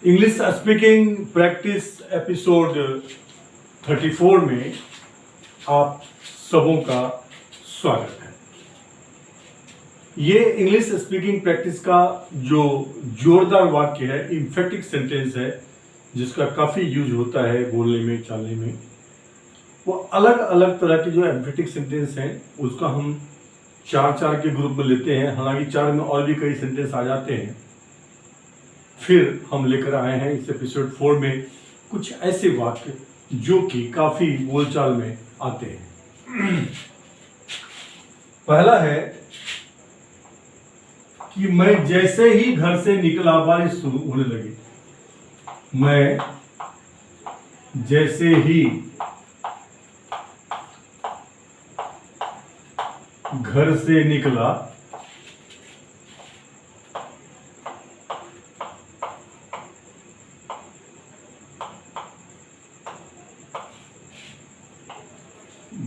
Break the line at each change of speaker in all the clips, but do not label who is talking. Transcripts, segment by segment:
English speaking practice episode 34 में आप सबों का स्वागत है। ये इंग्लिश स्पीकिंग प्रैक्टिस का जो जोरदार वाक्य है, इम्फेटिक सेंटेंस है, जिसका काफ़ी यूज होता है बोलने में, चालने में। वो अलग अलग तरह के जो एम्फेटिक सेंटेंस हैं उसका हम चार के ग्रुप में लेते हैं। हालांकि चार में और भी कई सेंटेंस आ जाते हैं। फिर हम लेकर आए हैं इस एपिसोड 4 में कुछ ऐसे वाक्य जो कि काफी बोलचाल में आते हैं। पहला है कि मैं जैसे ही घर से निकला बारिश शुरू होने लगी। मैं जैसे ही घर से निकला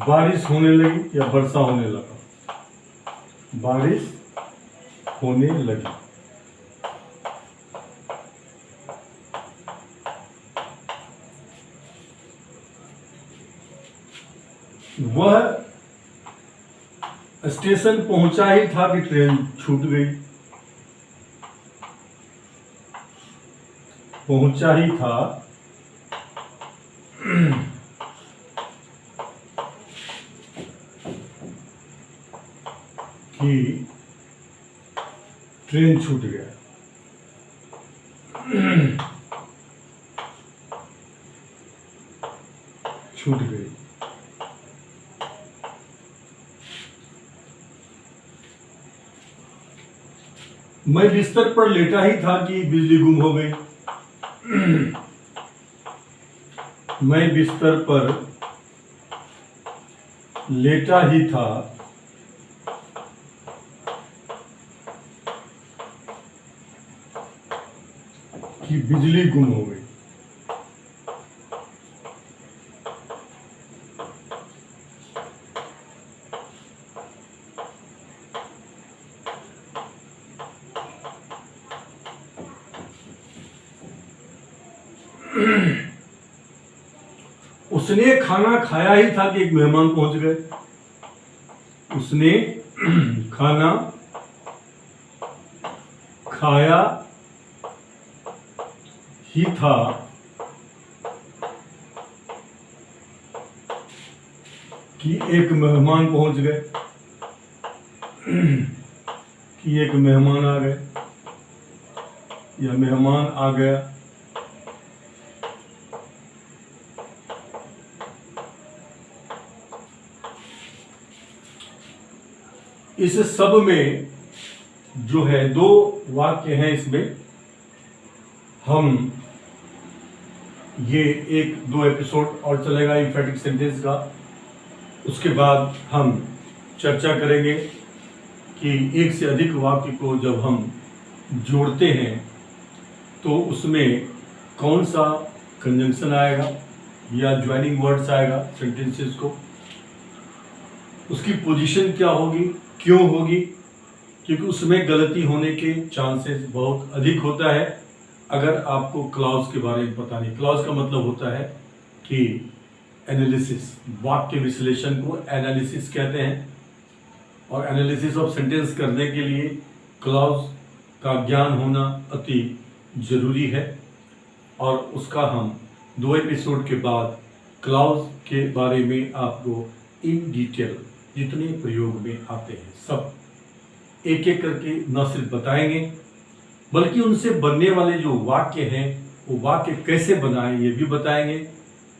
बारिश होने लगी या वर्षा होने लगा। बारिश होने लगी। वह स्टेशन पहुंचा ही था कि ट्रेन छूट गई। पहुंचा ही था कि ट्रेन छूट गया। छूट गई। मैं बिस्तर पर लेटा ही था कि बिजली गुम हो गई। मैं बिस्तर पर लेटा ही था कि बिजली गुम हो गई। उसने खाना खाया ही था कि एक मेहमान पहुंच गए। उसने खाना खाया ही था कि एक मेहमान पहुंच गए। कि एक मेहमान आ गए या मेहमान आ गया। इस सब में जो है दो वाक्य हैं। इसमें हम ये एक दो एपिसोड और चलेगा इम्फेटिक सेंटेंस का। उसके बाद हम चर्चा करेंगे कि एक से अधिक वाक्य को जब हम जोड़ते हैं तो उसमें कौन सा कंजंक्शन आएगा या ज्वाइनिंग वर्ड्स आएगा सेंटेंसेस को, उसकी पोजीशन क्या होगी, क्यों होगी, क्योंकि उसमें गलती होने के चांसेस बहुत अधिक होता है अगर आपको क्लॉज के बारे में पता नहीं। क्लॉज का मतलब होता है कि एनालिसिस, वाक्य विश्लेषण को एनालिसिस कहते हैं। और एनालिसिस ऑफ सेंटेंस करने के लिए क्लॉज का ज्ञान होना अति जरूरी है। और उसका हम 2 एपिसोड के बाद क्लॉज के बारे में आपको इन डिटेल जितने प्रयोग में आते हैं सब एक एक करके न सिर्फ बताएंगे बल्कि उनसे बनने वाले जो वाक्य हैं वो वाक्य कैसे बनाएं ये भी बताएंगे,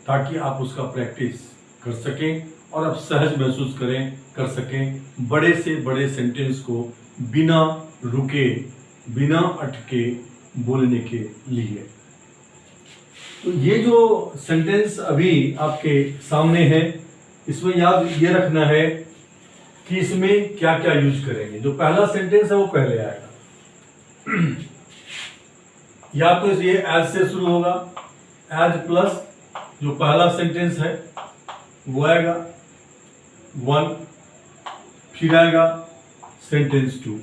ताकि आप उसका प्रैक्टिस कर सकें और आप सहज महसूस कर सकें बड़े से बड़े सेंटेंस को बिना रुके, बिना अटके बोलने के लिए। तो ये जो सेंटेंस अभी आपके सामने है, इसमें याद ये रखना है कि इसमें क्या क्या यूज करेंगे। जो पहला सेंटेंस है वो पहले आएगा। या तो ये एज से शुरू होगा, एज प्लस जो पहला सेंटेंस है वो आएगा 1, फिर आएगा सेंटेंस 2।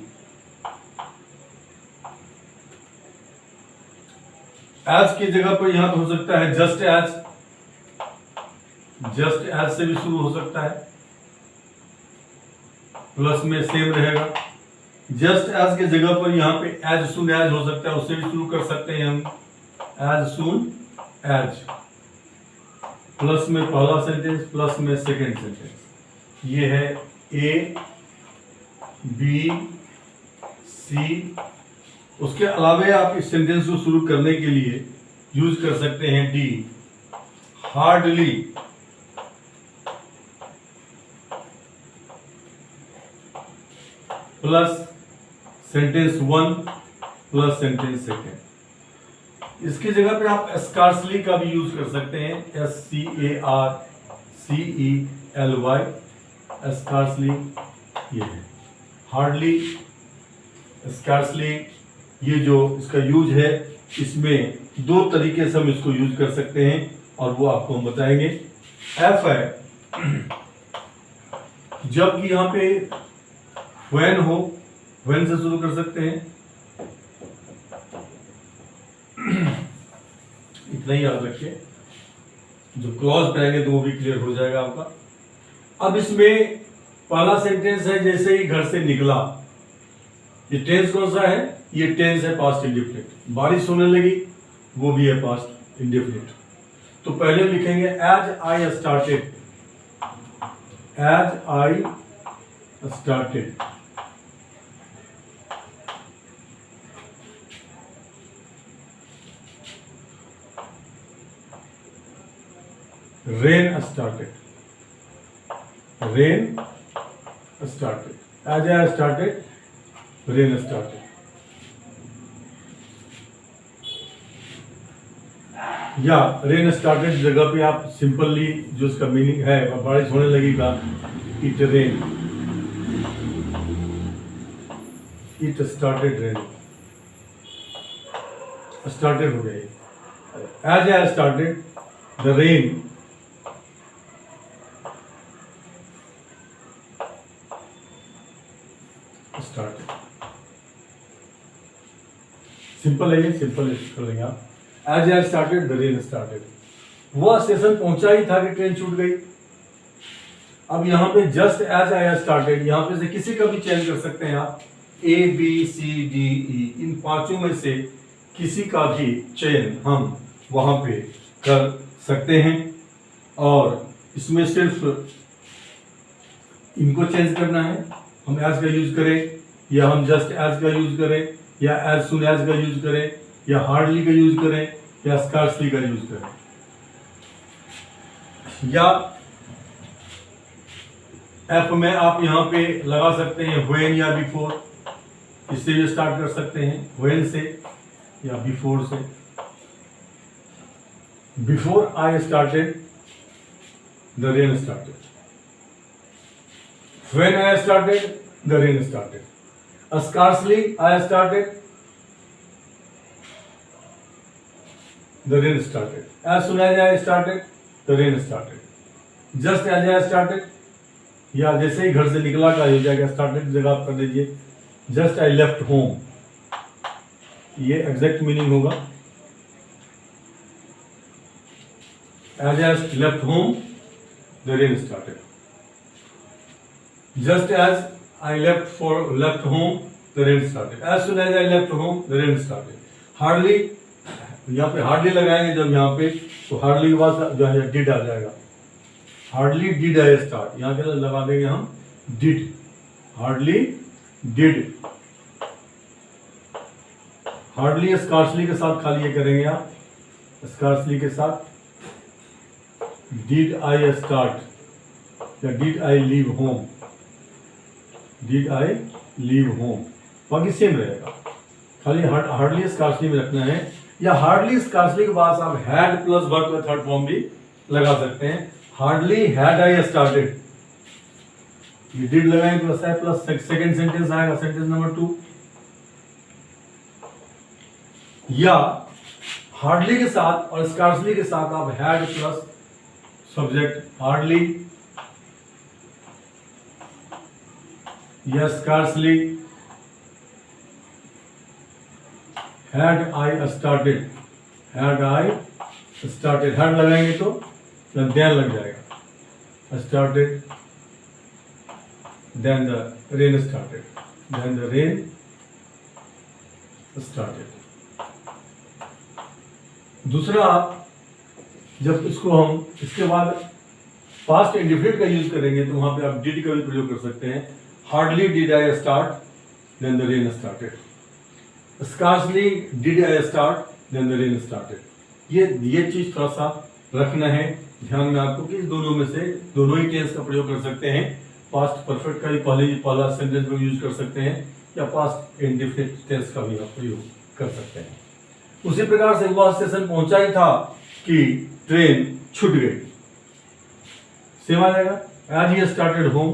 एज की जगह पर यहां पे हो सकता है जस्ट एज, जस्ट एज से भी शुरू हो सकता है, प्लस में सेम रहेगा। जस्ट एज की जगह पर यहां पे एज सुन एज हो सकता है, उससे भी शुरू कर सकते हैं हम, एज सुन एज, प्लस में पहला सेंटेंस, प्लस में सेकेंड सेंटेंस। ये है ए बी सी। उसके अलावा आप इस सेंटेंस को शुरू करने के लिए यूज कर सकते हैं D, hardly, plus sentence one plus sentence second. इसकी जगह पे आप स्कार्सली का भी यूज कर सकते हैं, SCARCELY, स्कार्सली। ये है हार्डली, स्कार्सली। ये जो इसका यूज है, इसमें दो तरीके से हम इसको यूज कर सकते हैं और वो आपको हम बताएंगे। एफ है जबकि यहां पे व्हेन हो, व्हेन से शुरू कर सकते हैं। इतना ही याद रखिए, जो क्लॉज पे आएंगे तो वो भी क्लियर हो जाएगा आपका। अब इसमें पहला सेंटेंस है जैसे ही घर से निकला। ये टेंस कौन सा है? ये टेंस है पास्ट इंडेफिनिट। बारिश होने लगी, वो भी है पास्ट इंडेफिनिट। तो पहले लिखेंगे as I started, as I started. Rain started. Rain started. As I started, rain started. या रेन स्टार्टेड जगह पे आप सिंपली जो इसका मीनिंग है, बारिश होने लगी का, it rain, it started rain, started हो गया। As I started the rain started. Simple है ये, सिंपल कर लेंगे आप। As I started the rain started. वह स्टेशन पहुंचा ही था कि ट्रेन छूट गई। अब यहां पे जस्ट एज आई स्टार्टेड, यहां पे से किसी का भी चयन कर सकते हैं आप, A B C D E, इन पांचों में से किसी का भी चयन हम वहां पे कर सकते हैं। और इसमें सिर्फ इनको चेंज करना है, हम एज का यूज करें या हम जस्ट एज का यूज करें या एज सुन एज का यूज करें या हार्डली का यूज करें या स्कार्सली का यूज करें, या एफ में आप यहां पे लगा सकते हैं व्हेन या बिफोर। इससे भी स्टार्ट कर सकते हैं, व्हेन से या बिफोर से। Before I started the rain started, when I started the rain started, scarcely I started, the rain started. As soon as I started, the rain started. Just as I started, या जैसे ही घर से निकला का हो जाएगा, started जगह आप कर दीजिए। जस्ट आई लेफ्ट होम, ये एग्जैक्ट मीनिंग होगा। As I left home the rain started. Just as I left home, the rain started. As soon as I left home, the rain started. Hardly, यहाँ पे hardly लगाएंगे जब यहाँ पे, तो hardly के बाद जो है did आ जाएगा। Hardly did I start, यहाँ के लगा देंगे हम did. Hardly did. Hardly scarcely के साथ खाली ये करेंगे आप, scarcely के साथ did I start या did I leave home, Did I leave home, बाकी सेम रहेगा, खाली हार्डली स्कार्सली में रखना है। या हार्डली स्कार्सली के बाद आप हैड प्लस वर्ब का थर्ड फॉर्म भी लगा सकते हैं। हार्डली हैड आई स्टार्टेड, ये डिड लगाएंगे प्लस है, प्लस सेकंड सेंटेंस आएगा, सेंटेंस नंबर 2। या हार्डली के साथ और स्कार्सली के साथ आप हैड प्लस सब्जेक्ट हार्डली या scarcely, had I started, had I started, had लगाएंगे तो देन लग जाएगा, started, then the rain started, then the rain started. दूसरा, जब इसको हम इसके बाद पास्ट इंडिफिनिट का यूज करेंगे तो वहां पे आप डिड का भी प्रयोग कर सकते हैं। Hardly did I start, then the rain started, scarcely did I start, then the rain started. ये चीज थोड़ा सा रखना है ध्यान में आपको कि दोनों में से दोनों ही टेंस का प्रयोग कर सकते हैं। पास्ट परफेक्ट का भी पहला सेंटेंस में यूज कर सकते हैं या पास्ट इंडिफिनिट टेंस का भी आप प्रयोग कर सकते हैं। उसी प्रकार से वह स्टेशन पहुंचा ही था कि ट्रेन छूट गई, सेम आ जाएगा। As he started home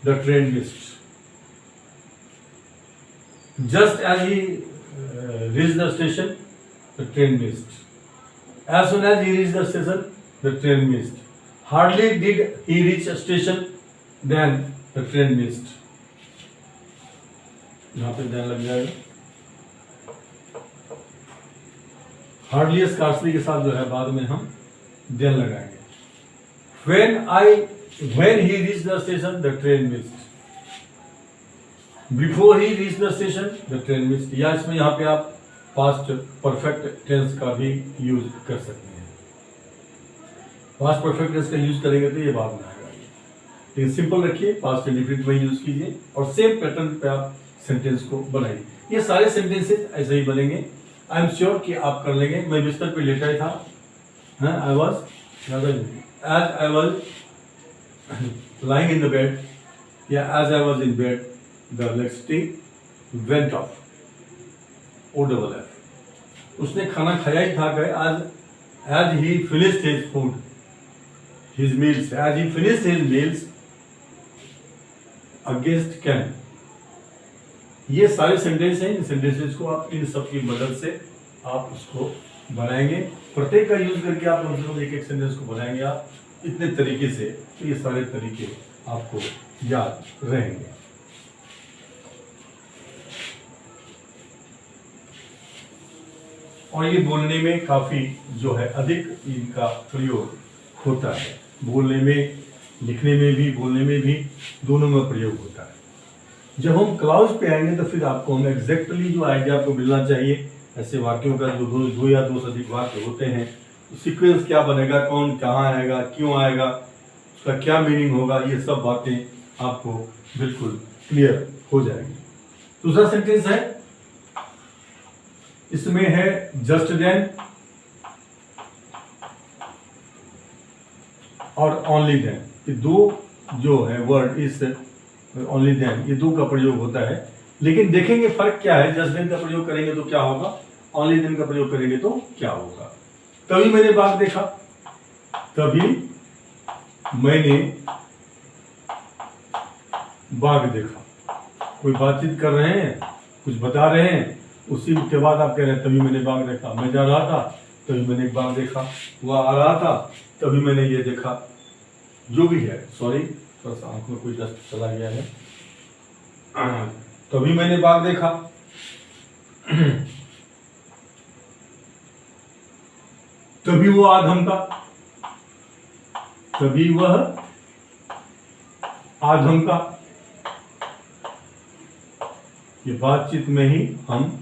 the train missed, just as he reach the station the train missed, as soon as he reached the station the train missed, hardly did he reach a station then the train missed। यहां पे ध्यान लग जाएगा। Hardly scarcely के साथ जो है बाद में हम देन लगाएंगे। when he reached the station the train missed, before he reached the station the train missed, या इसमें यहाँ पे आप पास्ट परफेक्ट टेंस का भी यूज कर सकते हैं। पास्ट परफेक्ट टेंस का यूज करेंगे तो ये बाद में आएगा, लेकिन सिंपल रखिए, पास्ट इंडिफिनिट में यूज कीजिए और सेम पैटर्न पे आप सेंटेंस को बनाइए। ये सारे सेंटेंसेस ऐसे ही बनेंगे। आई एम श्योर कि आप कर लेंगे। मैं बिस्तर पे लेटा ही था, I was as I was lying in the bed, या as I was in bed the electricity went off, OFF। उसने खाना खाया ही था, as he finished his food, his meals, as he finished his meals a guest came. ये सारे sentence हैं। इन sentences को आप इन सब की मदद से आप उसको बनाएंगे। प्रत्येक का यूज करके आप मतलब एक सेंटेंस को बनाएंगे आप इतने तरीके से, तो ये सारे तरीके आपको याद रहेंगे। और ये बोलने में काफी जो है अधिक इनका प्रयोग होता है। बोलने में, लिखने में भी, बोलने में भी, दोनों में प्रयोग होता है। जब हम क्लाउज पे आएंगे तो फिर आपको हम एग्जैक्टली जो आइडिया आपको मिलना चाहिए, ऐसे वाक्यों का जो दो या दो से अधिक वाक्य होते हैं, तो सीक्वेंस क्या बनेगा, कौन कहाँ आएगा, क्यों आएगा, उसका क्या मीनिंग होगा, ये सब बातें आपको बिल्कुल क्लियर हो जाएंगी। दूसरा सेंटेंस है, इसमें है जस्ट देन और ओनली देन। ये दो जो है वर्ड, इस ओनली देन, ये दो का प्रयोग होता है। लेकिन देखेंगे फर्क क्या है। जस्ट देन का प्रयोग करेंगे तो क्या होगा, ओनली देन का प्रयोग करेंगे तो क्या होगा। तभी मैंने बाग देखा, तभी मैंने बाग देखा। कोई बातचीत कर रहे हैं, कुछ बता रहे हैं, उसी के बाद आप कह रहे हैं तभी मैंने बाग देखा। मैं जा रहा था तभी मैंने एक बाग देखा, वह आ रहा था तभी मैंने ये देखा। जो भी है, सॉरी थोड़ा सा आंख में कोई डस्ट चला गया है, तभी मैंने बाग देखा। तभी वो आधमका, तभी वह आधमका। ये बातचीत में ही हम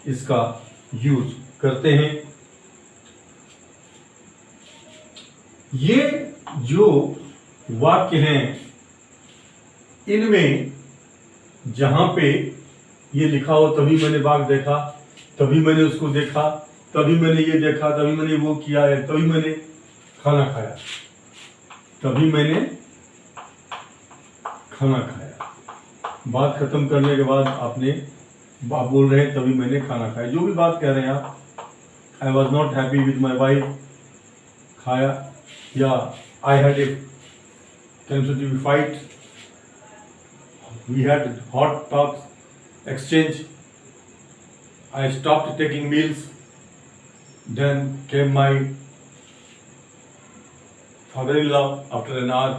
इसका यूज करते हैं। ये जो वाक्य हैं, इनमें जहां पे ये लिखा हो तभी मैंने बाग देखा, तभी मैंने उसको देखा, तभी मैंने ये देखा, तभी मैंने वो किया है, तभी मैंने खाना खाया, तभी मैंने खाना खाया। बात खत्म करने के बाद आप बोल रहे हैं तभी मैंने खाना खाया। जो भी बात कह रहे हैं आप, I was not happy with my wife, खाया, या I had a considerative fight, we had hot talks exchange, I stopped taking meals, then came my father in law after an hour.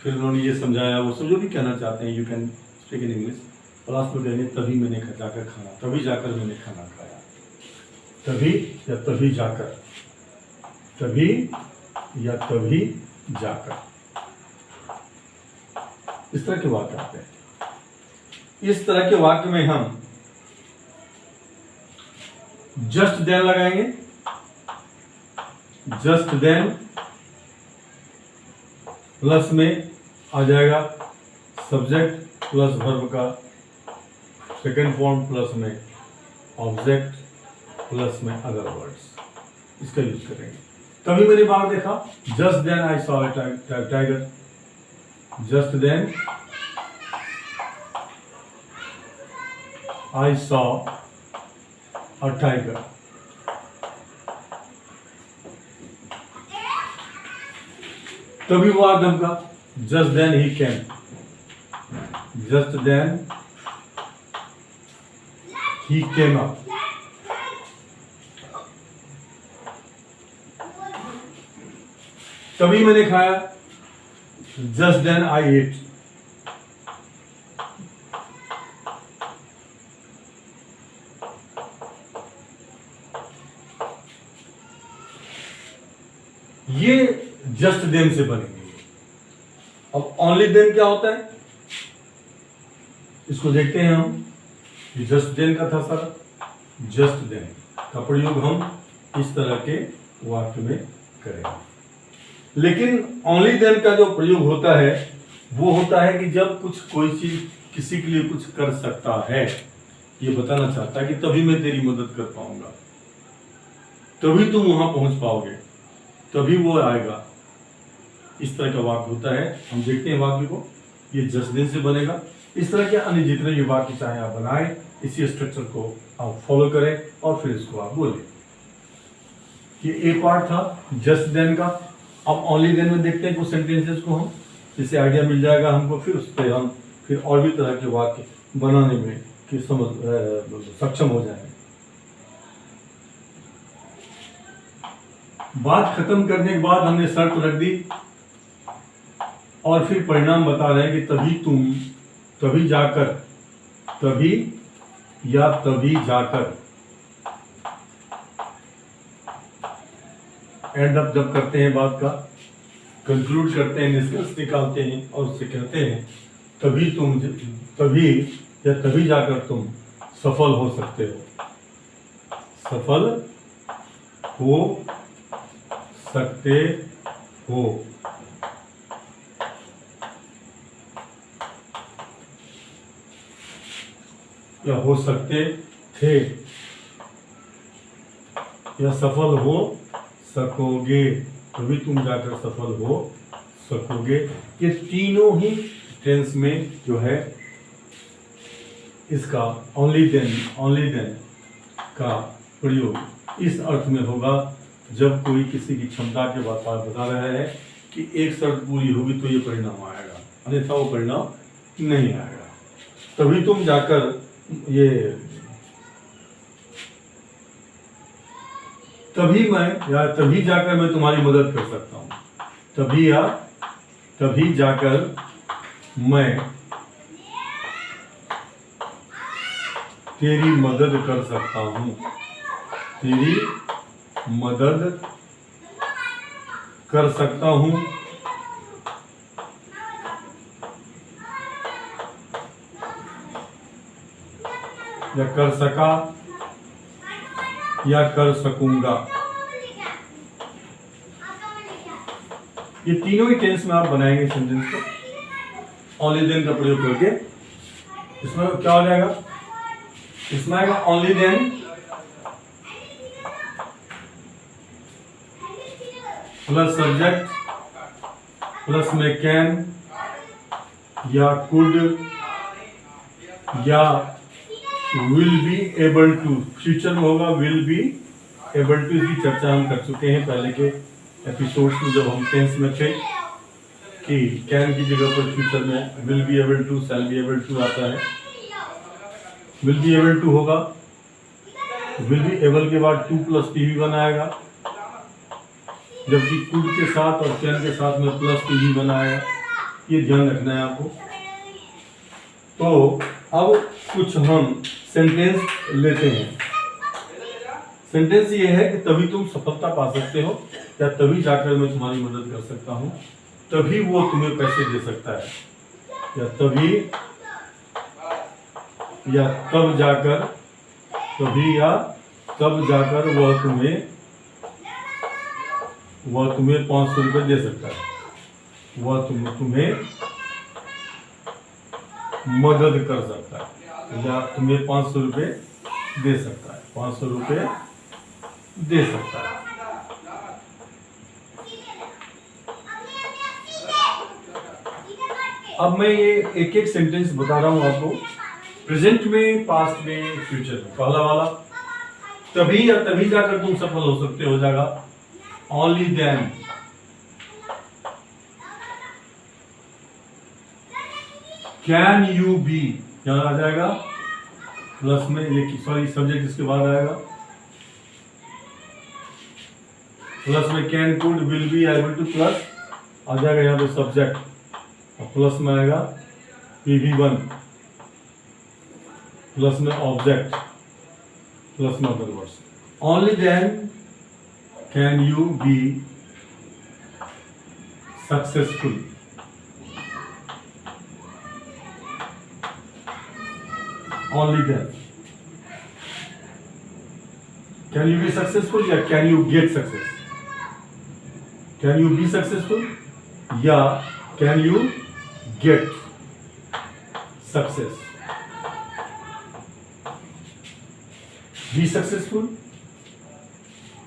फिर उन्होंने ये समझाया, वो सब जो भी कहना चाहते हैं, you can speak in English. Class में कहेंगे तभी मैंने जाकर खाना, तभी जाकर मैंने खाना खाया। तभी या तभी जाकर, तभी या तभी जाकर, इस तरह के वाक्य आते हैं। इस तरह के वाक्य में हम जस्ट देन लगाएंगे। जस्ट देन प्लस में आ जाएगा सब्जेक्ट प्लस वर्ब का सेकेंड फॉर्म, प्लस में ऑब्जेक्ट, प्लस में अदर वर्ड्स, इसका यूज करेंगे। तभी मैंने बाहर देखा, just then I saw a tiger. Just then I saw a tiger. तभी वो आदम का, just then he came. Just then he came up. तभी मैंने खाया, जस्ट देन आई एट। ये जस्ट देन से बनेंगे। अब ओनली देन क्या होता है, इसको देखते हैं हम। ये जस्ट देन का था सर। जस्ट देन का प्रयोग हम इस तरह के वाक्य में करेंगे। लेकिन ओनली देन का जो प्रयोग होता है वो होता है कि जब कुछ कोई चीज किसी के लिए कुछ कर सकता है, ये बताना चाहता है कि तभी मैं तेरी मदद कर पाऊंगा, तभी तुम वहां पहुंच पाओगे, तभी वो आएगा। इस तरह का वाक्य होता है। हम देखते हैं वाक्य को, ये जस्ट देन से बनेगा। इस तरह के अन्य जितने भी वाक्य चाहे आप बनाएं, इसी स्ट्रक्चर को आप फॉलो करें और फिर इसको आप बोलें। ये ए पार्ट था जस्ट देन का। अब ओनली देन में देखते हैं कुछ सेंटेंसेस को हम, जिससे आइडिया मिल जाएगा हमको। फिर उस पर हम फिर और भी तरह के वाक्य बनाने में कि सक्षम हो जाएंगे। बात खत्म करने के बाद हमने शर्त रख दी और फिर परिणाम बता रहे हैं कि तभी तुम, तभी जाकर, तभी या तभी जाकर। एंड अप जब करते हैं बात का, कंक्लूड करते हैं, निष्कर्ष निकालते हैं और उससे कहते हैं तभी तुम, तभी या तभी जाकर तुम सफल हो सकते हो, सफल हो सकते हो। या हो सकते थे, या सफल हो सकोगे, तभी तुम जाकर सफल हो सकोगे। ये तीनों ही टेंस में जो है इसका ओनली देन का प्रयोग इस अर्थ में होगा जब कोई किसी की क्षमता के बात बता रहा है कि एक शर्त पूरी होगी तो ये परिणाम आएगा, अन्यथा वो परिणाम नहीं आएगा। तभी तुम जाकर ये, तभी मैं या तभी जाकर मैं तुम्हारी मदद कर सकता हूँ, तभी या तभी जाकर मैं तेरी मदद कर सकता हूँ, तेरी मदद कर सकता हूँ। या कर सका या कर सकूंगा। ये तीनों ही टेंस में आप बनाएंगे सेंटेंस को ओनली देन का प्रयोग करके। इसमें क्या हो जाएगा, इसमें आएगा only then plus subject plus में कैन या कुड या will be able to. Future में होगा विल बी एबल टू। इसकी चर्चा हम कर चुके हैं पहले के एपिसोड्स में, जब हम टेंस में थे, कि कैन की जगह पर फ्यूचर में will be able to, shall be able to आता है। विल बी एबल टू होगा, विल बी एबल के बाद टू प्लस टीवी बनाएगा, जबकि कुड के साथ और कैन के साथ में प्लस टीवी बनाएगा। ये ध्यान रखना है आपको। तो अब कुछ हम सेंटेंस लेते हैं। सेंटेंस ये है कि तभी तुम सफलता पा सकते हो, या तभी जाकर मैं तुम्हारी मदद कर सकता हूँ, तभी वो तुम्हें पैसे दे सकता है, या तभी, या तब जाकर, तभी या तब जाकर वह तुम्हें 500 रुपये दे सकता है, वह तुम्हें मदद कर सकता है, या तुम्हें 500 रुपये दे सकता है, 500 रुपये दे सकता है। अब मैं ये एक एक सेंटेंस बता रहा हूं आपको, प्रेजेंट में, पास्ट में, फ्यूचर में। पहला वाला, तभी या तभी जाकर तुम सफल हो सकते हो जाएगा only then. Can you be यहां आ जाएगा प्लस में, ये सॉरी सब्जेक्ट इसके बाद आएगा, प्लस में can, could, will be, able to, plus आ जाएगा यहाँ पे सब्जेक्ट, और प्लस में आएगा PV1, प्लस में ऑब्जेक्ट, प्लस में other words. Only then can you be successful. Only then can you be successful, या can you get success. Can you be successful या can you get success. Be successful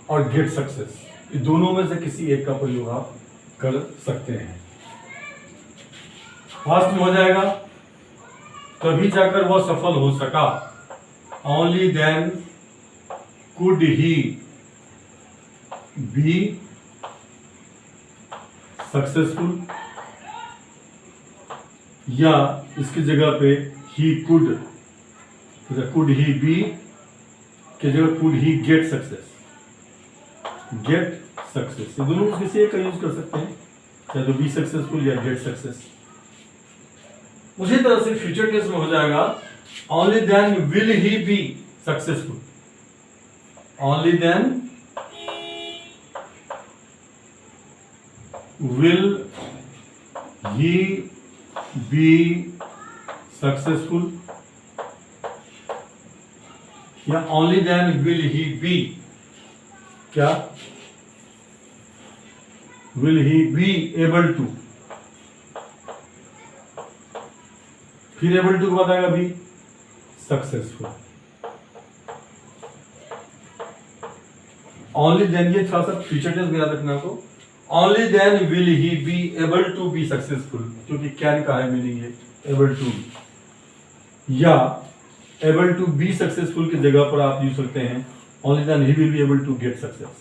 और get success, ये दोनों में से किसी एक का प्रयोग आप कर सकते हैं। फास्ट में हो जाएगा, तभी जाकर वह सफल हो सका, only then could he be successful, या इसकी जगह पे ही कुड ही बी की जगह could he gate success. Get success, ये दोनों किसी एक का यूज कर सकते हैं, चाहे तो बी सक्सेसफुल या गेट सक्सेस। उसी तरह से फ्यूचर टेंस में हो जाएगा, only then will he be successful. Only then will he be successful, या only then will he be, क्या will he be able to, फिर able to बताएगा भी successful। only then, ये थोड़ा सा फ्यूचर टेंस में याद रखना को, only then will he be able to be successful, क्योंकि कैन का है मीनिंग है एबल टू, या एबल टू बी सक्सेसफुल की जगह पर आप यूज करते हैं only then he will be able to get success.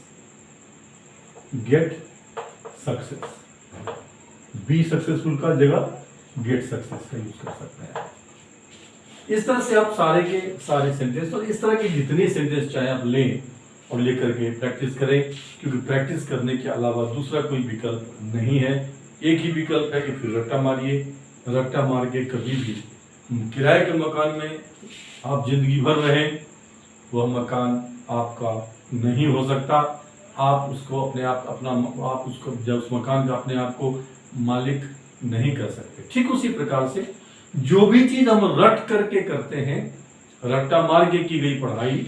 Get success, be successful का जगह गेट सक्सेस का यूज कर सकते हैं। इस तरह से आप सारे के सारे सेंटेंस, और इस तरह के जितने सेंटेंस चाहे आप लें और लेकर के प्रैक्टिस करें, क्योंकि प्रैक्टिस करने के अलावा दूसरा कोई विकल्प नहीं है। एक ही विकल्प है कि फिर रट्टा मारिए, रट्टा मार के कभी भी किराए के मकान में आप जिंदगी भर रहें, वह मकान आपका नहीं हो सकता। आप उसको अपने आप आप उसको जब उस मकान का अपने आप को मालिक नहीं कर सकते। ठीक उसी प्रकार से जो भी चीज हम रट करके करते हैं, रट्टा मार के की गई पढ़ाई,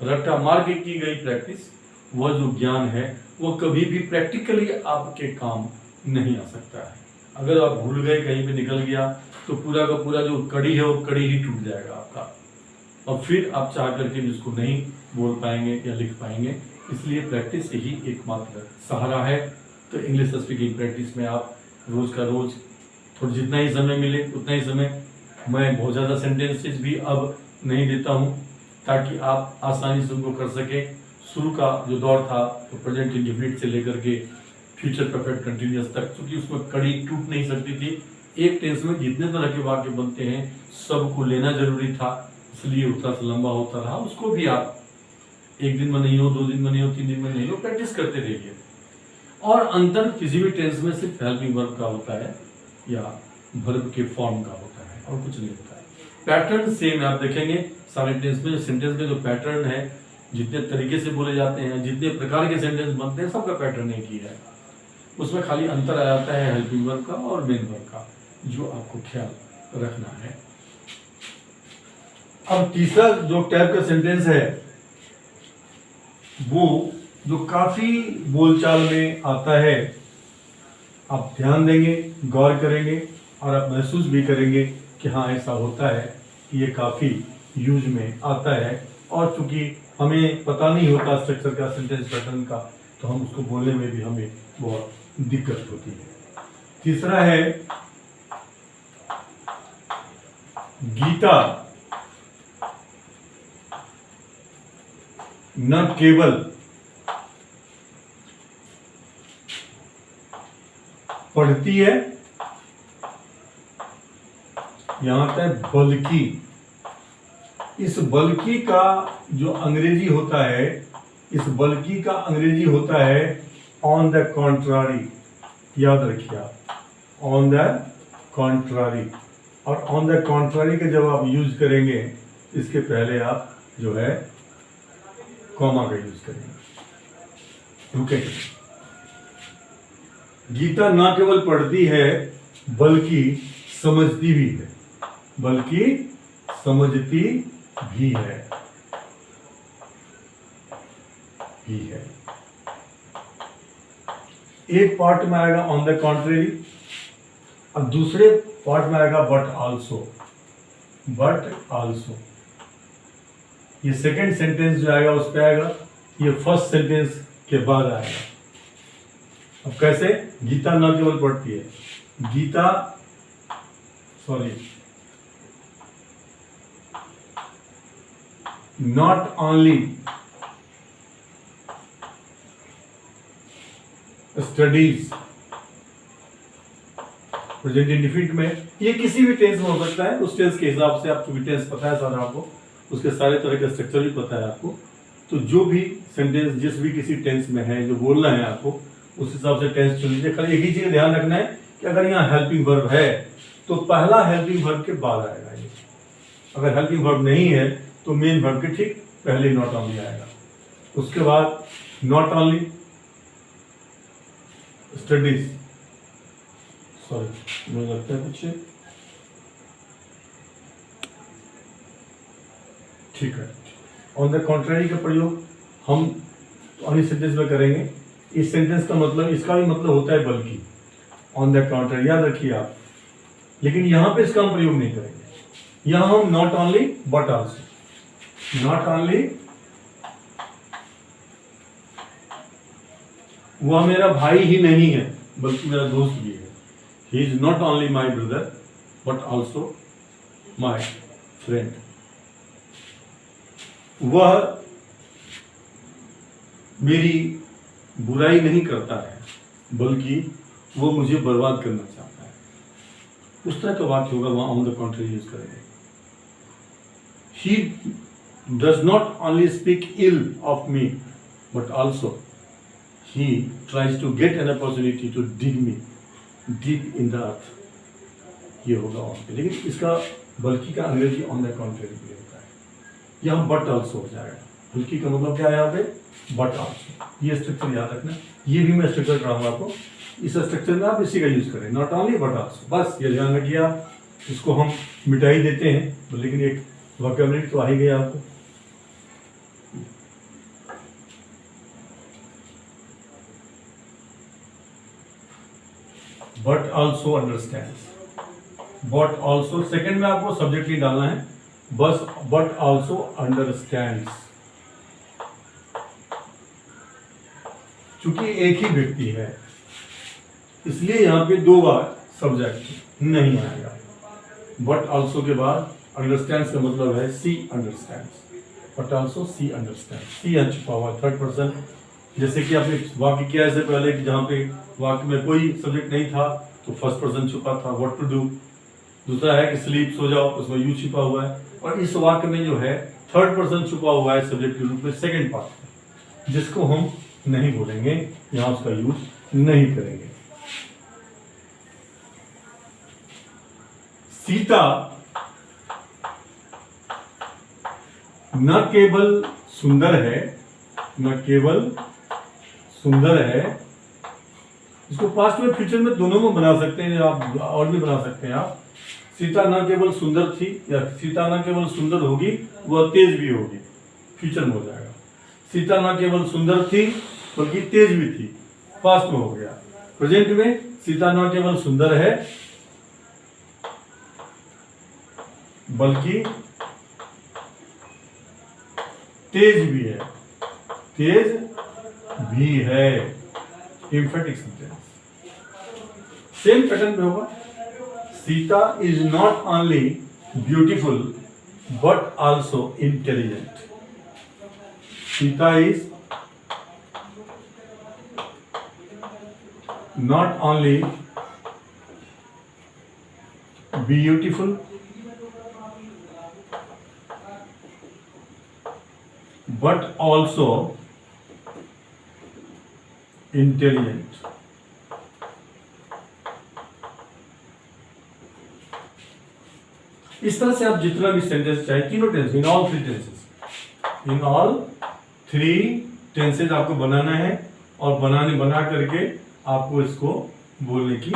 रट्टा मार के की गई प्रैक्टिस, वह जो ज्ञान है वो कभी भी प्रैक्टिकली आपके काम नहीं आ सकता है। अगर आप भूल गए, कहीं पे निकल गया, तो पूरा का पूरा जो कड़ी है वो कड़ी ही टूट जाएगा आपका, और फिर आप चाह करके जिसको नहीं बोल पाएंगे या लिख पाएंगे। इसलिए प्रैक्टिस यही एकमात्र सहारा है। तो इंग्लिश स्पीकिंग प्रैक्टिस में आप रोज का रोज थोड़ा जितना ही समय मिले उतना ही समय, मैं बहुत ज़्यादा सेंटेंसेस भी अब नहीं देता हूँ ताकि आप आसानी से उनको कर सकें। शुरू का जो दौर था तो प्रेजेंट इंडेफिनिट से लेकर के फ्यूचर परफेक्ट कंटिन्यूअस तक, क्योंकि उसमें कड़ी टूट नहीं सकती थी। एक टेंस में जितने तरह के वाक्य बनते हैं सबको लेना जरूरी था, इसलिए उतना सा लंबा होता रहा। उसको भी आप एक दिन में नहीं हो, 2 दिन में नहीं हो, 3 दिन में नहीं हो, प्रैक्टिस करते रहिए। और अंतर किसी भी टेंस में सिर्फ हेल्पिंग वर्ब का होता है या वर्ब के फॉर्म का होता है और कुछ नहीं होता है। पैटर्न सेम है, आप देखेंगे सारे टेंस में सेंटेंस में जो पैटर्न है जितने तरीके से बोले जाते हैं, जितने प्रकार के सेंटेंस बनते हैं, सबका पैटर्न एक ही है। उसमें खाली अंतर आ जाता है हेल्पिंग वर्ब का और मेन वर्ब का, जो आपको ख्याल रखना है। अब तीसरा जो टाइप का सेंटेंस है वो जो काफी बोलचाल में आता है, आप ध्यान देंगे, गौर करेंगे और आप महसूस भी करेंगे कि हाँ ऐसा होता है कि ये काफी यूज में आता है। और चूंकि हमें पता नहीं होता स्ट्रक्चर का, सेंटेंस पैटर्न का, तो हम उसको बोलने में भी हमें बहुत दिक्कत होती है। तीसरा है गीता न केवल पढ़ती है, यहां तक बल्कि, इस बल्कि का जो अंग्रेजी होता है, इस बल्कि का अंग्रेजी होता है ऑन द कॉन्ट्रारी। याद रखिए आप, ऑन द कॉन्ट्रारी। और ऑन द कॉन्ट्रारी का जब आप यूज करेंगे, इसके पहले आप जो है कॉमा का यूज करेंगे। रुके, गीता ना केवल पढ़ती है बल्कि समझती भी है, बल्कि समझती भी है, एक पार्ट में आएगा ऑन द कॉन्ट्रेरी और दूसरे पार्ट में आएगा बट आल्सो। बट आल्सो ये सेकंड सेंटेंस जो आएगा उस पे आएगा, ये फर्स्ट सेंटेंस के बाद आएगा। अब कैसे? गीता न केवल पढ़ती है, Gita not only studies, present indefinite में ये किसी भी टेंस में हो सकता है, उस टेंस के हिसाब से। आपको भी टेंस पता है सारा, आपको उसके सारे तरह के स्ट्रक्चर भी पता है आपको। तो जो भी सेंटेंस जिस भी किसी टेंस में है जो बोलना है आपको, उस हिसाब से टेंस चुन लीजिए। खाली एक ही चीज ध्यान रखना है कि अगर यहाँ हेल्पिंग वर्ब है तो पहला हेल्पिंग वर्ब के बाद आएगा ये। अगर हेल्पिंग वर्ब नहीं है तो मेन वर्ब के ठीक पहले नॉट ओनली आएगा, उसके बाद नॉट ओनली स्टडीज, मुझे लगता है कुछ ठीक है। ऑन द कॉन्ट्रेरी का प्रयोग हम अन्य सेंटेंस में करेंगे। इस सेंटेंस का मतलब, इसका भी मतलब होता है बल्कि, ऑन द कॉन्ट्रेरी, याद रखिए आप। लेकिन यहां पे इसका हम प्रयोग नहीं करेंगे। यहां हम not only but also, not only वह मेरा भाई ही नहीं है बल्कि मेरा दोस्त भी है। He is not only my brother but also my friend. वह मेरी बुराई नहीं करता है बल्कि वो मुझे बर्बाद करना चाहता है। उस तरह का वाक्य होगा, वहां ऑन द कॉन्ट्री यूज करेंगे। He does not only speak ill of me but also he tries to get an opportunity to dig me deep in the earth। ये होगा ऑन पे, लेकिन इसका बल्कि का अंग्रेजी ऑन द कॉन्ट्रेरी भी होता है। यहाँ बट ऑल्सो हो जाएगा। बल्कि का मतलब क्या है यहाँ पे? But also. ये स्ट्रक्चर याद रखना, ये भी मैं स्ट्रक्चर कराऊंगा आपको। इस स्ट्रक्चर में आप इसी का यूज करें, नॉट ओनली बट ऑल्सो। बस ये ध्यान रखिए आप। इसको हम मिटा ही देते हैं, लेकिन एक वोकैबुलरी तो आ ही गया आपको। But also understands, but also second में आपको सब्जेक्ट नहीं डालना है, बस बट ऑल्सो अंडरस्टैंड्स। चूंकि एक ही व्यक्ति है इसलिए यहां पे दो बार सब्जेक्ट नहीं आएगा। बट ऑल्सो के बाद अंडरस्टैंड्स का मतलब है C understands. But also C understand, C छुपा हुआ थर्ड पर्सन। जैसे कि आपने वाक्य किया इससे पहले कि जहां पे वाक्य में कोई सब्जेक्ट नहीं था तो फर्स्ट पर्सन छुपा था, व्हाट टू डू। दूसरा है कि स्लीप, सो जाओ, उसमें यू छुपा हुआ है। और इस वाक्य में जो है थर्ड पर्सन छुपा हुआ है सब्जेक्ट के रूप में, सेकंड पार्ट, जिसको हम नहीं बोलेंगे, यहां उसका यूज नहीं करेंगे। सीता न केवल सुंदर है, न केवल सुंदर है। इसको पास्ट में फ्यूचर में दोनों में बना सकते हैं आप, और भी बना सकते हैं आप। सीता न केवल सुंदर थी, या सीता न केवल सुंदर होगी, वह तेज भी होगी, फ्यूचर में हो जाएगा। सीता न केवल सुंदर थी बल्कि तेज भी थी, पास्ट में हो गया। प्रेजेंट में सीता न केवल सुंदर है बल्कि तेज भी है, तेज भी है। एम्फेटिक सेंटेंस सेम पैटर्न पे होगा। Sita is not only beautiful but also intelligent. Sita is not only beautiful but also intelligent। इस तरह से आप जितना भी सेंटेंस चाहे, तीनों tense, in all three tenses आपको बनाना है, और बना करके आपको इसको बोलने की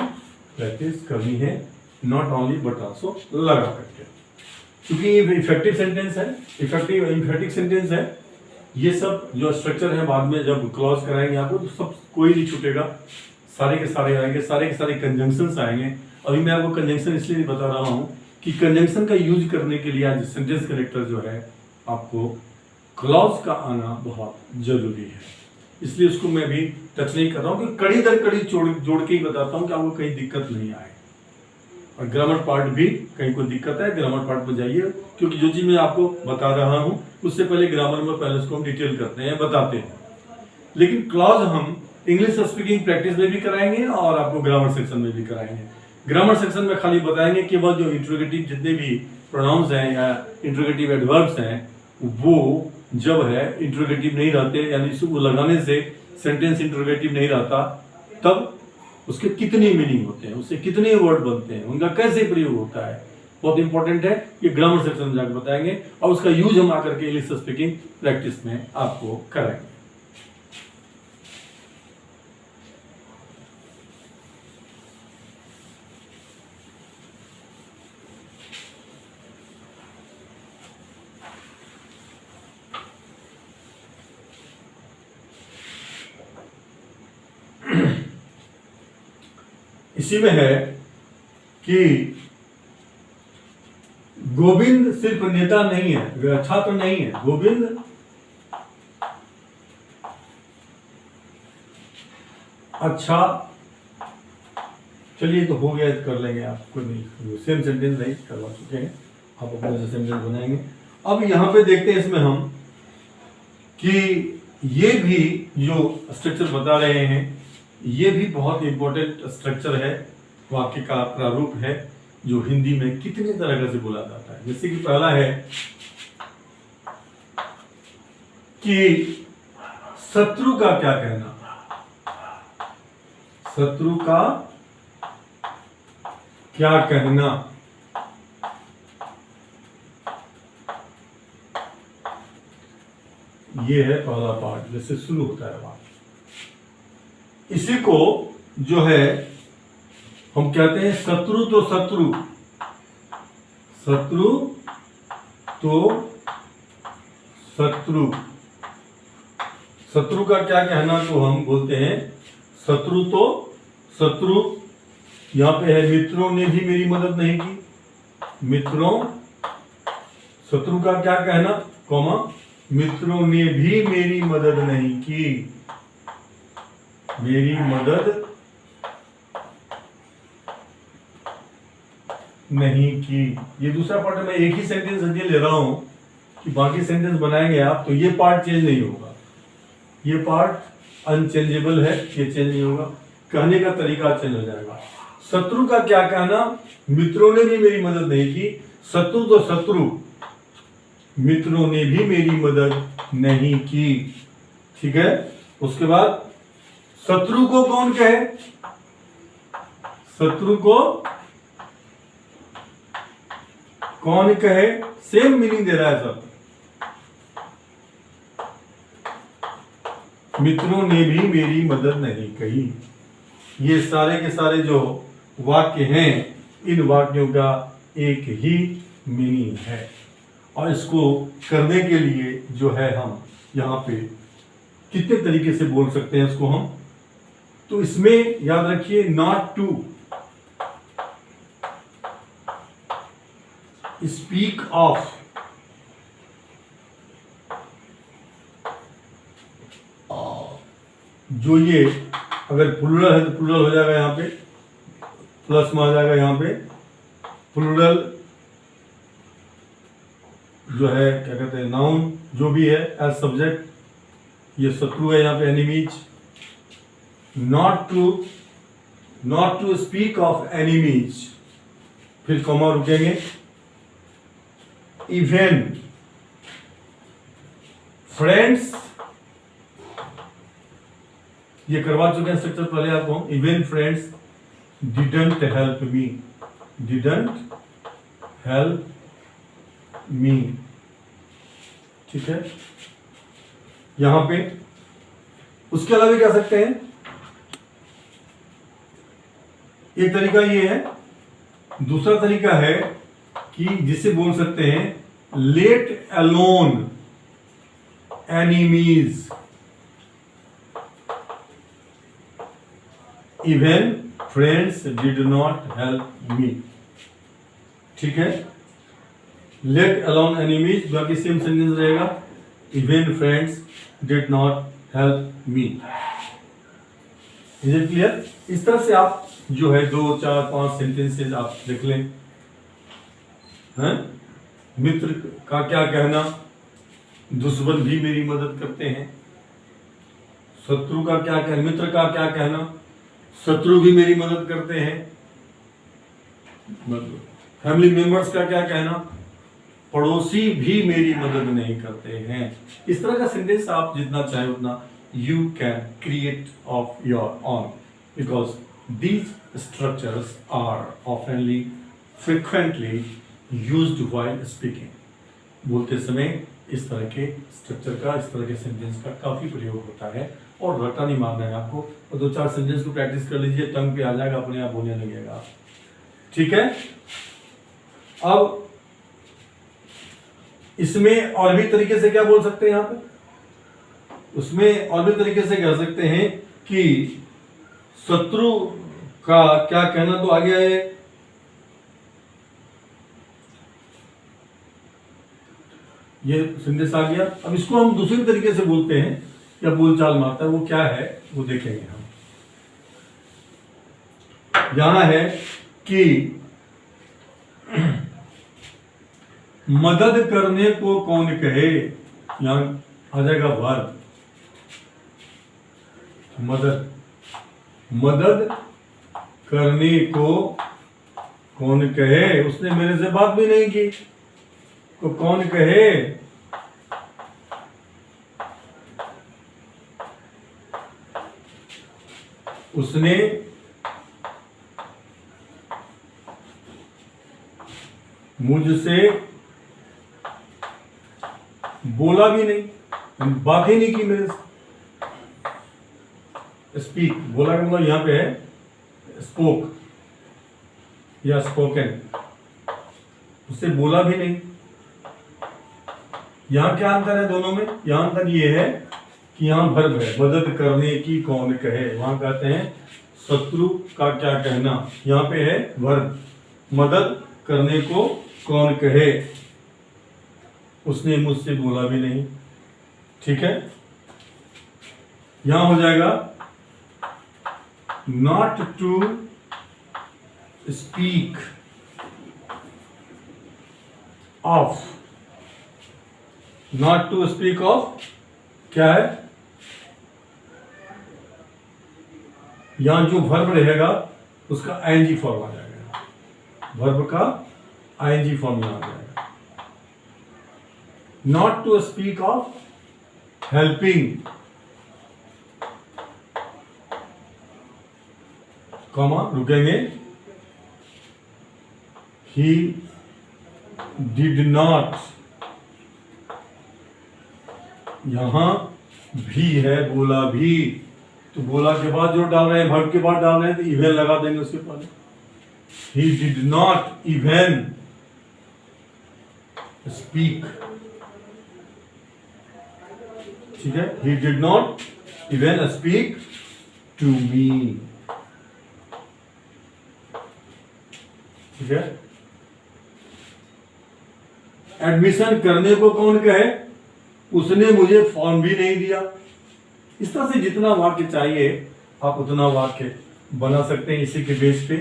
प्रैक्टिस करनी है, नॉट ओनली बट आल्सो लगा करके। क्योंकि ये इफेक्टिव सेंटेंस है, इम्फेटिक सेंटेंस है। ये सब जो स्ट्रक्चर है बाद में जब क्लॉज कराएंगे आपको तो सब कोई नहीं छूटेगा, सारे के सारे आएंगे, सारे के सारे कंजंक्शंस आएंगे। अभी मैं आपको कंजंक्शन इसलिए नहीं बता रहा हूँ कि कंजंक्शन का यूज करने के लिए आज सेंटेंस कनेक्टर जो है आपको क्लॉज का आना बहुत जरूरी है, इसलिए उसको मैं भी टच नहीं कर रहा हूँ कि कड़ी दर कड़ी जोड़ के ही बताता हूँ कि आपको कहीं दिक्कत नहीं आए। और ग्रामर पार्ट भी कहीं कोई दिक्कत है, ग्रामर पार्ट में जाइए, क्योंकि जो चीज मैं आपको बता रहा हूँ उससे पहले ग्रामर में पहले उसको हम डिटेल करते हैं, बताते हैं। लेकिन क्लॉज हम इंग्लिश स्पीकिंग प्रैक्टिस में भी कराएंगे और आपको ग्रामर सेक्शन में भी कराएंगे। ग्रामर सेक्शन में खाली बताएंगे कि वह जो इंट्रोगेटिव जितने भी प्रोनाउंस हैं या इंट्रोगेटिव एडवर्ब्स हैं, वो जब है इंट्रोगेटिव नहीं रहते, यानी इसको लगाने से सेंटेंस इंट्रोगेटिव नहीं रहता, तब उसके कितने मीनिंग होते हैं, उससे कितने वर्ड बनते हैं, उनका कैसे प्रयोग होता है, बहुत इंपॉर्टेंट है। ये ग्रामर सेक्शन में जाकर बताएंगे और उसका यूज हम आकर के इंग्लिश स्पीकिंग प्रैक्टिस में आपको कराएंगे। इसी में है कि गोविंद सिर्फ नेता नहीं है, छात्र नहीं है, गोविंद अच्छा, चलिए तो हो गया, कर लेंगे आप, कोई नहीं, सेम सेंटेंस नहीं करवा चुके हैं, आप अपने से सेंटेंस बनाएंगे। अब यहां पे देखते हैं इसमें हम कि ये भी जो स्ट्रक्चर बता रहे हैं, ये भी बहुत इंपॉर्टेंट स्ट्रक्चर है, वाक्य का प्रारूप है, जो हिंदी में कितने तरह से बोला जाता है। जैसे कि पहला है कि शत्रु का क्या कहना, शत्रु का क्या कहना, ये है पहला पार्ट, जैसे शुरू होता है बात। इसी को जो है हम कहते हैं शत्रु तो शत्रु, शत्रु तो शत्रु, शत्रु का क्या कहना को हम बोलते हैं शत्रु तो शत्रु। यहां पे है मित्रों ने भी मेरी मदद नहीं की, मित्रों, शत्रु का क्या कहना, कौमा, मित्रों ने भी मेरी मदद नहीं की, मेरी मदद नहीं की। ये दूसरा पार्ट मैं एक ही सेंटेंस ले रहा हूं कि बाकी सेंटेंस बनाएंगे आप, तो ये पार्ट चेंज नहीं होगा, ये पार्ट अनचेंजेबल है, ये चेंज नहीं होगा, कहने का तरीका चेंज हो जाएगा। शत्रु का क्या कहना, मित्रों ने भी मेरी मदद नहीं की, शत्रु तो शत्रु, मित्रों ने भी मेरी मदद नहीं की, ठीक है। उसके बाद शत्रु को कौन कहे, शत्रु को कौन कहे, सेम मीनिंग दे रहा है सब, मित्रों ने भी मेरी मदद नहीं कही। ये सारे के सारे जो वाक्य हैं, इन वाक्यों का एक ही मीनिंग है, और इसको करने के लिए जो है हम यहाँ पे कितने तरीके से बोल सकते हैं इसको हम। तो इसमें याद रखिए, नॉट टू स्पीक ऑफ, जो ये अगर प्लूरल है तो प्लूरल हो जाएगा, यहाँ पे प्लस में आ जाएगा, यहाँ पे प्लूरल जो है क्या कहते हैं, नाउन जो भी है एज सब्जेक्ट, ये शत्रु है यहाँ पे, enemies. Not to speak of enemies, फिर कॉमा रुकेंगे, इवन फ्रेंड्स, ये करवा चुके हैं स्ट्रक्चर पहले आपको। Even friends didn't help me, ठीक है। यहां पे उसके अलावा क्या सकते हैं, एक तरीका ये है। दूसरा तरीका है कि जिसे बोल सकते हैं let alone enemies, even friends did not help me, ठीक है। लेट अलोन एनिमीज, बाकी सेम सेंटेंस रहेगा, even friends did not help me. Is it clear? इस तरह से आप जो है 2, 4, 5 सेंटेंसेस आप लिख लें। हैं? मित्र का क्या कहना, दुश्मन भी मेरी मदद करते हैं। शत्रु का क्या कहना, मित्र का क्या कहना, शत्रु भी मेरी मदद करते हैं। फैमिली मेंबर्स का क्या कहना, पड़ोसी भी मेरी मदद नहीं करते हैं। इस तरह का सेंटेंस आप जितना चाहे उतना you can create of your on, because these structures are oftenly frequently used while speaking। बोलते समय इस तरह के स्ट्रक्चर का, इस तरह के सेंटेंस का काफी प्रयोग होता है, और रट्टा नहीं मारना है आपको, और 2-4 सेंटेंस को प्रैक्टिस कर लीजिए, टंग पे आ जाएगा, अपने आप होने लगेगा, ठीक है। अब इसमें और भी तरीके से क्या बोल सकते हैं, यहाँ पे उसमें और भी तरीके से कह सकते हैं कि शत्रु का क्या कहना, तो आ गया है ये संदेश आ गया। अब इसको हम दूसरे तरीके से बोलते हैं या बोलचाल मारता है, वो क्या है वो देखेंगे हम। यहां है कि मदद करने को कौन कहे, यहां आ जाएगा वर्ब, मदद करने को कौन कहे, उसने मेरे से बात भी नहीं की, तो कौन कहे, उसने मुझसे बोला भी नहीं, बात ही नहीं की मेरे से। स्पीक, बोला का मतलब यहां पे है स्पोक या स्पोकन, उससे बोला भी नहीं। यहां क्या अंतर है दोनों में, यहां अंतर ये है कि यहां वर्ब है, मदद करने की कौन कहे, वहां कहते हैं शत्रु का क्या कहना, यहां पे है वर्ब, मदद करने को कौन कहे, उसने मुझसे बोला भी नहीं, ठीक है। यहां हो जाएगा not to speak of, not to speak of क्या है, यहां जो वर्ब रहेगा उसका आईएनजी फॉर्म आ जाएगा, वर्ब का आईएनजी फॉर्म यहां आ जाएगा। not to speak of helping, comma रुकेंगे, he did not, यहां भी है, बोला भी, तो बोला के बाद जो डाल रहे हैं, वर्ब के बाद डाल रहे हैं, तो इवन लगा देंगे उसके पहले। He did not even speak, ठीक है, he did not even speak to me, ठीक है। एडमिशन करने को कौन कहे, उसने मुझे फॉर्म भी नहीं दिया। इस तरह से जितना वाक्य चाहिए आप उतना वाक्य बना सकते हैं इसी के बेस पे।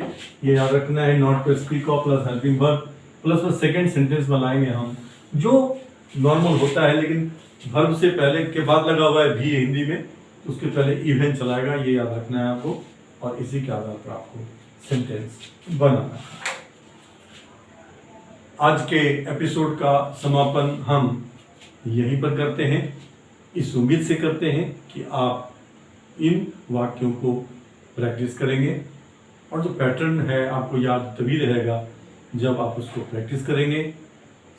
ये याद रखना है, not to speak of plus helping verb plus second sentence बनाएंगे हम, जो नॉर्मल होता है, लेकिन वर्ब से पहले के बाद लगा हुआ है भी हिंदी में, तो उसके पहले इवन चलाएगा, ये याद रखना है आपको, और इसी के आधार पर आपको सेंटेंस बनाना है। आज के एपिसोड का समापन हम यहीं पर करते हैं, इस उम्मीद से करते हैं कि आप इन वाक्यों को प्रैक्टिस करेंगे, और जो पैटर्न है आपको याद तभी रहेगा जब आप उसको प्रैक्टिस करेंगे,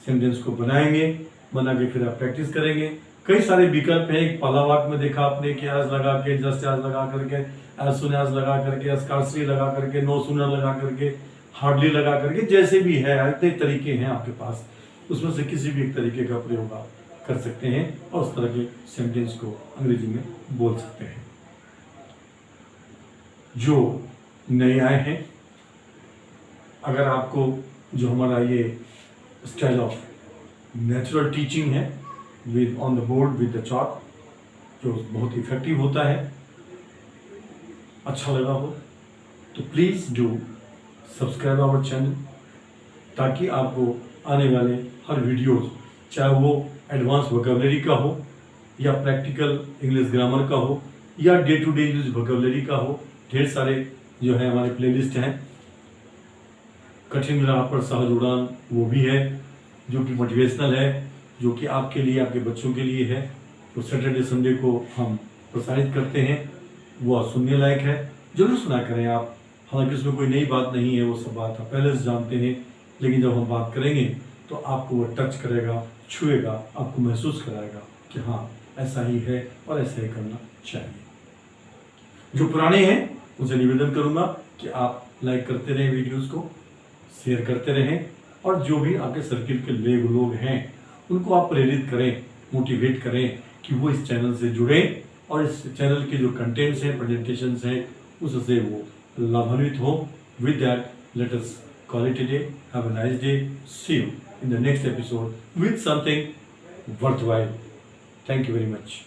सेंटेंस को बनाएंगे, बना के फिर आप प्रैक्टिस करेंगे। कई सारे विकल्प हैं, एक पहला वाक्य में देखा आपने कि आज लगा के, जस्ट आज लगा करके, एज सुन एज लगा करके, स्कार्सली लगा करके, नो सूनर लगा करके, हार्डली लगा करके, जैसे भी है इतने तरीके हैं आपके पास, उसमें से किसी भी एक तरीके का प्रयोग आप कर सकते हैं और उस तरह के सेंटेंस को अंग्रेजी में बोल सकते हैं। जो नए आए हैं, अगर आपको जो हमारा ये स्टाइल ऑफ नेचुरल टीचिंग है with on the board with the chalk, जो बहुत इफेक्टिव होता है, अच्छा लगा हो तो please do subscribe our channel, ताकि आपको आने वाले हर वीडियोस, चाहे वो एडवांस वोकैबुलरी का हो या प्रैक्टिकल इंग्लिश ग्रामर का हो या day to day use vocabulary का हो, ढेर सारे जो है हमारे प्लेलिस्ट हैं। कठिन राह पर सहज उड़ान वो भी है, जो कि मोटिवेशनल है, जो कि आपके लिए, आपके बच्चों के लिए है, तो सैटरडे संडे को हम प्रसारित करते हैं, वो सुनने लायक है, जरूर सुना करें आप। हालांकि उसमें कोई नई बात नहीं है, वो सब बात आप पहले से जानते हैं, लेकिन जब हम बात करेंगे तो आपको वो टच करेगा, छुएगा, आपको महसूस कराएगा कि हाँ ऐसा ही है और ऐसा ही करना चाहिए। जो पुराने हैं उनसे निवेदन करूंगा कि आप लाइक करते रहें, वीडियोस को शेयर करते रहें, और जो भी आपके सर्किल के लोग हैं उनको आप प्रेरित करें, मोटिवेट करें कि वो इस चैनल से जुड़ें और इस चैनल के जो कंटेंट्स हैं, प्रेजेंटेशंस हैं, उससे वो लाभान्वित हो। With that, let us call it a day. Have a nice day. See you in the next episode with something worthwhile. Thank you very much.